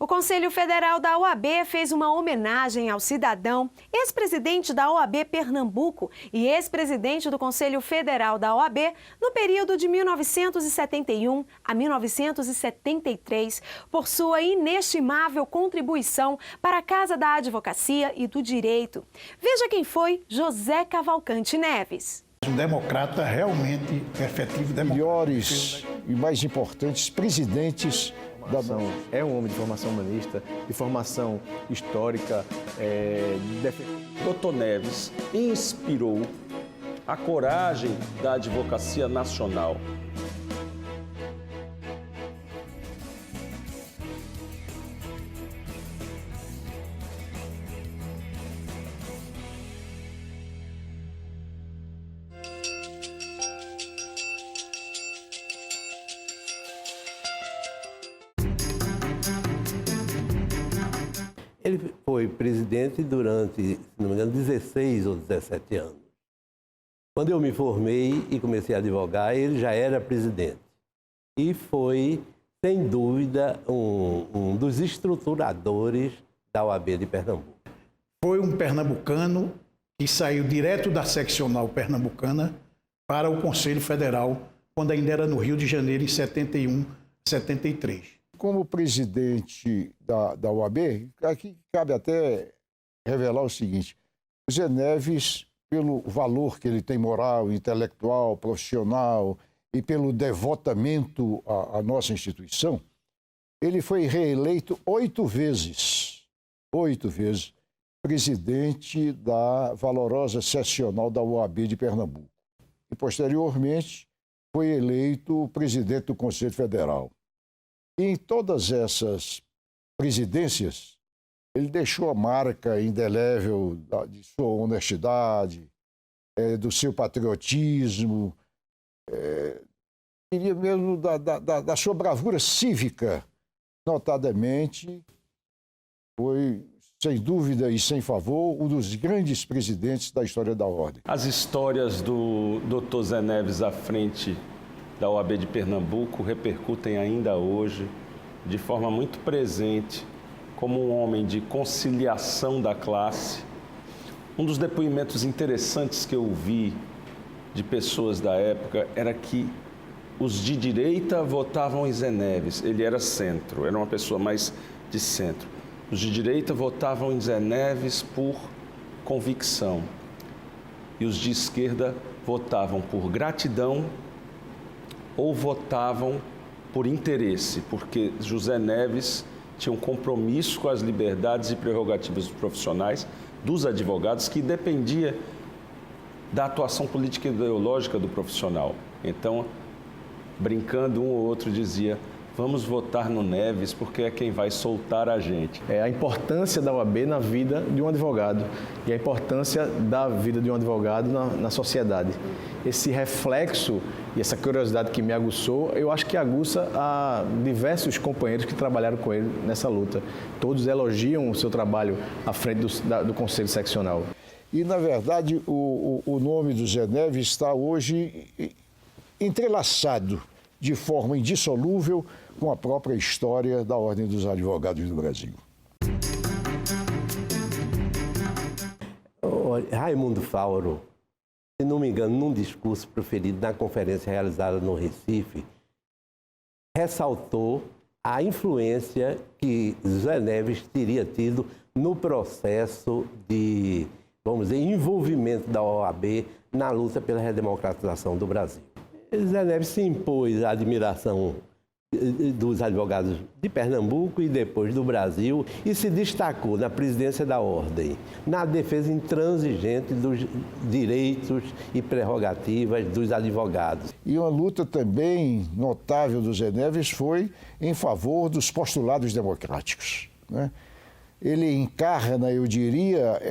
O Conselho Federal da OAB fez uma homenagem ao cidadão, ex-presidente da OAB Pernambuco e ex-presidente do Conselho Federal da OAB no período de 1971 a 1973, por sua inestimável contribuição para a Casa da Advocacia e do Direito. Veja quem foi José Cavalcante Neves. Um democrata realmente efetivo, democrata. Melhores e mais importantes presidentes da... É um homem de formação humanista, de formação histórica. Dr. Neves inspirou a coragem da advocacia nacional. Ele foi presidente durante, se não me engano, 16 ou 17 anos. Quando eu me formei e comecei a advogar, ele já era presidente. E foi, sem dúvida, um dos estruturadores da OAB de Pernambuco. Foi um pernambucano que saiu direto da seccional pernambucana para o Conselho Federal, quando ainda era no Rio de Janeiro, em 71, 73. Como presidente da OAB, aqui cabe até revelar o seguinte: o Zé Neves, pelo valor que ele tem moral, intelectual, profissional e pelo devotamento à nossa instituição, ele foi reeleito 8 vezes presidente da valorosa seccional da OAB de Pernambuco. E, posteriormente, foi eleito presidente do Conselho Federal. E em todas essas presidências, ele deixou a marca indelével de sua honestidade, do seu patriotismo, diria mesmo da sua bravura cívica. Notadamente, foi, sem dúvida e sem favor, um dos grandes presidentes da história da Ordem. As histórias do Dr. Zé Neves à frente da OAB de Pernambuco repercutem ainda hoje de forma muito presente como um homem de conciliação da classe. Um dos depoimentos interessantes que eu vi de pessoas da época era que os de direita votavam em Zé Neves, ele era centro, era uma pessoa mais de centro. Os de direita votavam em Zé Neves por convicção e os de esquerda votavam por gratidão ou votavam por interesse, porque José Neves tinha um compromisso com as liberdades e prerrogativas profissionais dos advogados que dependia da atuação política e ideológica do profissional. Então, brincando, um ou outro dizia: vamos votar no Neves porque é quem vai soltar a gente. A importância da OAB na vida de um advogado e a importância da vida de um advogado na sociedade. Esse reflexo e essa curiosidade que me aguçou, eu acho que aguça a diversos companheiros que trabalharam com ele nessa luta. Todos elogiam o seu trabalho à frente do Conselho Seccional. E, na verdade, o nome do Zé Neves está hoje entrelaçado de forma indissolúvel com a própria história da Ordem dos Advogados do Brasil. Raimundo Fauro, se não me engano, num discurso proferido na conferência realizada no Recife, ressaltou a influência que Zé Neves teria tido no processo de, vamos dizer, envolvimento da OAB na luta pela redemocratização do Brasil. Zé Neves se impôs à admiração dos advogados de Pernambuco e depois do Brasil e se destacou na presidência da Ordem, na defesa intransigente dos direitos e prerrogativas dos advogados. E uma luta também notável do Zé Neves foi em favor dos postulados democráticos, né? Ele encarna, eu diria,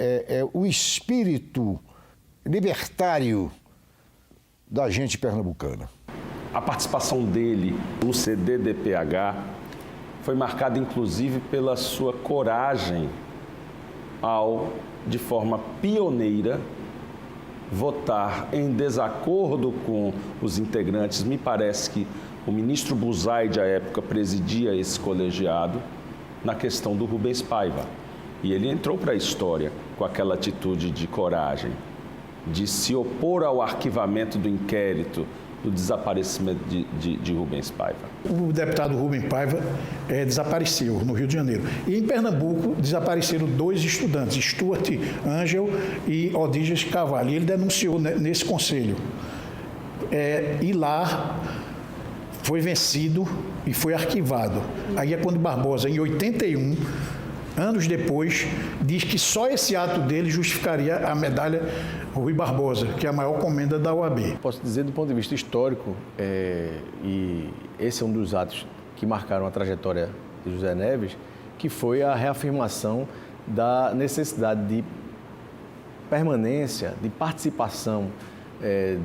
o espírito libertário da gente pernambucana. A participação dele no CDDPH foi marcada, inclusive, pela sua coragem ao, de forma pioneira, votar em desacordo com os integrantes. Me parece que o ministro Buzaide, à época, presidia esse colegiado, na questão do Rubens Paiva. E ele entrou para a história com aquela atitude de coragem, de se opor ao arquivamento do inquérito do desaparecimento de Rubens Paiva. O deputado Rubens Paiva desapareceu no Rio de Janeiro. E em Pernambuco desapareceram 2 estudantes, Stuart Angel e Odígias Carvalho. E ele denunciou nesse conselho. E lá foi vencido e foi arquivado. Aí é quando Barbosa, em 81, anos depois, diz que só esse ato dele justificaria a medalha Rui Barbosa, que é a maior comenda da OAB. Posso dizer, do ponto de vista histórico, e esse é um dos atos que marcaram a trajetória de José Neves, que foi a reafirmação da necessidade de permanência, de participação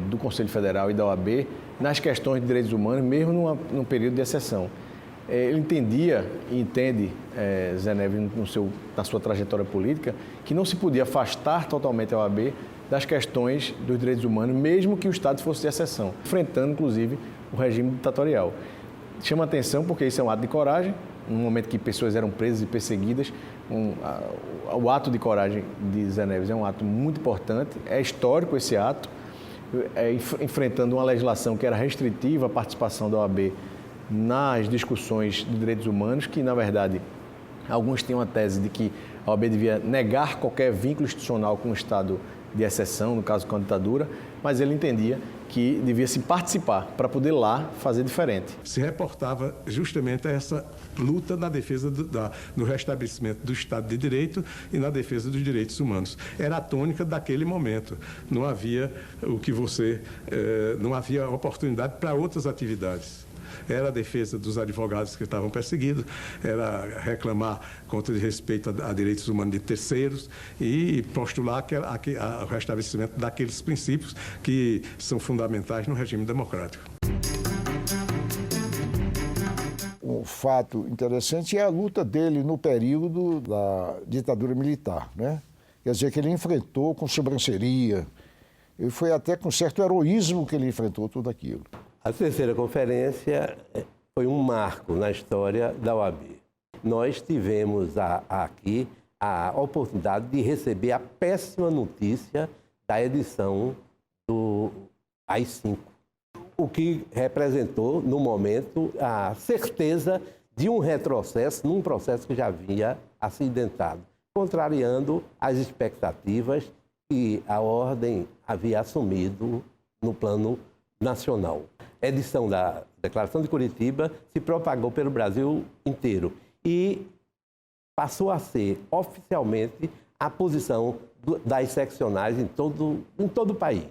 do Conselho Federal e da OAB nas questões de direitos humanos, mesmo num período de exceção. Ele entendia e entende, Zé Neves, na sua trajetória política, que não se podia afastar totalmente a OAB das questões dos direitos humanos, mesmo que o Estado fosse de exceção, enfrentando, inclusive, o regime ditatorial. Chama atenção porque isso é um ato de coragem, num momento que pessoas eram presas e perseguidas. O ato de coragem de Zé Neves é um ato muito importante, é histórico esse ato, enfrentando uma legislação que era restritiva à participação da OAB nas discussões de direitos humanos, que, na verdade, alguns tinham a tese de que a OAB devia negar qualquer vínculo institucional com o Estado de exceção, no caso com a ditadura, mas ele entendia que devia se participar para poder lá fazer diferente. Se reportava justamente a essa luta na defesa no restabelecimento do Estado de Direito e na defesa dos direitos humanos. Era a tônica daquele momento. Não havia não havia oportunidade para outras atividades. Era a defesa dos advogados que estavam perseguidos, era reclamar contra respeito a direitos humanos de terceiros e postular o restabelecimento daqueles princípios que são fundamentais no regime democrático. Um fato interessante é a luta dele no período da ditadura militar, né? Quer dizer, que ele enfrentou com sobranceria, e foi até com certo heroísmo que ele enfrentou tudo aquilo. A terceira conferência foi um marco na história da OAB. Nós tivemos aqui a oportunidade de receber a péssima notícia da edição do AI-5, o que representou, no momento, a certeza de um retrocesso num processo que já havia acidentado, contrariando as expectativas que a ordem havia assumido no plano nacional. A edição da Declaração de Curitiba se propagou pelo Brasil inteiro e passou a ser oficialmente a posição das seccionais em todo o país.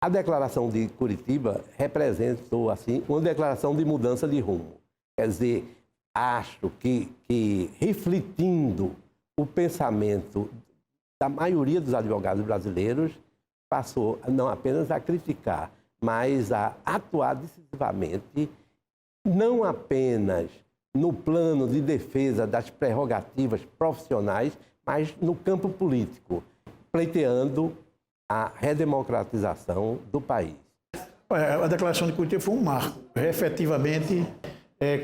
A Declaração de Curitiba representou, assim, uma declaração de mudança de rumo. Quer dizer, acho que refletindo o pensamento da maioria dos advogados brasileiros, passou não apenas a criticar, mas a atuar decisivamente, não apenas no plano de defesa das prerrogativas profissionais, mas no campo político, pleiteando a redemocratização do país. A Declaração de Curitiba foi um marco. Efetivamente,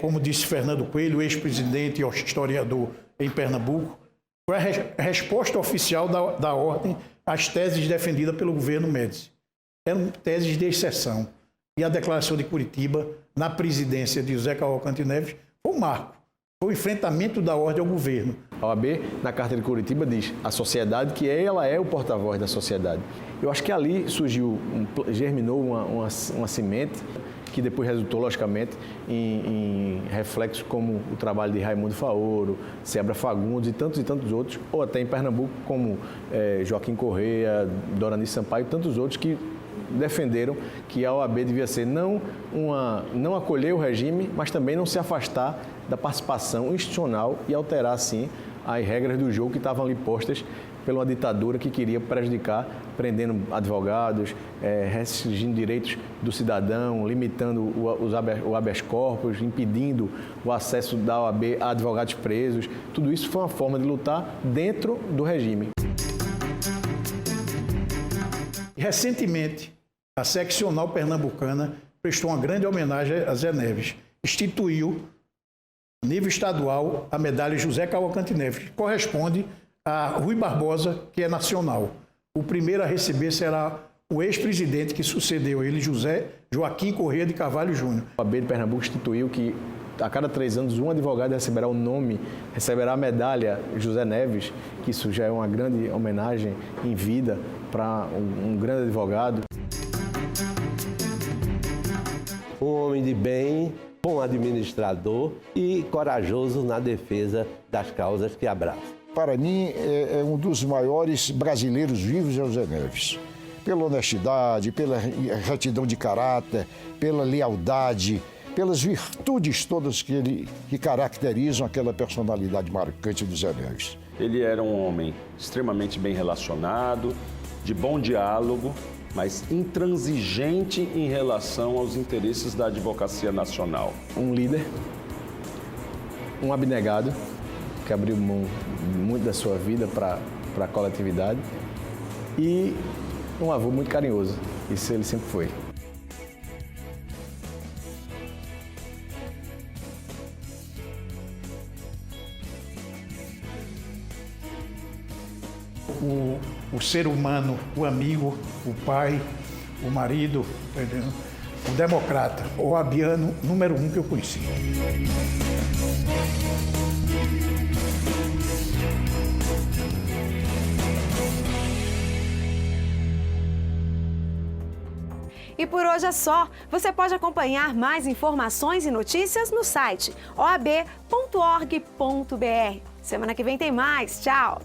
como disse Fernando Coelho, ex-presidente e historiador em Pernambuco, foi a resposta oficial da ordem às teses defendidas pelo governo Médici. Eram teses de exceção. E a Declaração de Curitiba, na presidência de José Cavalcante Neves, foi um marco. Foi o enfrentamento da ordem ao governo. A OAB, na Carta de Curitiba, diz a sociedade que ela é o porta-voz da sociedade. Eu acho que ali germinou uma semente que depois resultou, logicamente, em reflexos como o trabalho de Raimundo Faoro, Seabra Fagundes e tantos outros, ou até em Pernambuco, como Joaquim Correia, Dorani Sampaio e tantos outros que defenderam que a OAB devia ser não acolher o regime, mas também não se afastar da participação institucional e alterar, assim, as regras do jogo que estavam ali postas pela uma ditadura que queria prejudicar, prendendo advogados, restringindo direitos do cidadão, limitando o habeas corpus, impedindo o acesso da OAB a advogados presos. Tudo isso foi uma forma de lutar dentro do regime. Recentemente, a seccional pernambucana prestou uma grande homenagem a Zé Neves. Instituiu nível estadual, a medalha José Cavalcante Neves, que corresponde a Rui Barbosa, que é nacional. O primeiro a receber será o ex-presidente que sucedeu ele, José Joaquim Corrêa de Carvalho Júnior. A OAB de Pernambuco instituiu que a cada 3 anos um advogado receberá a medalha José Neves, que isso já é uma grande homenagem em vida para um grande advogado. Um homem de bem, bom administrador e corajoso na defesa das causas que abraça. Para mim, é um dos maiores brasileiros vivos, é o José Neves. Pela honestidade, pela retidão de caráter, pela lealdade, pelas virtudes todas que caracterizam aquela personalidade marcante do Zé Neves. Ele era um homem extremamente bem relacionado, de bom diálogo, mas intransigente em relação aos interesses da advocacia nacional. Um líder, um abnegado, que abriu mão muito da sua vida para a coletividade, e um avô muito carinhoso. Isso ele sempre foi. O ser humano, o amigo, o pai, o marido, entendeu? O democrata, o oabiano número 1 que eu conheci. E por hoje é só. Você pode acompanhar mais informações e notícias no site oab.org.br. Semana que vem tem mais. Tchau!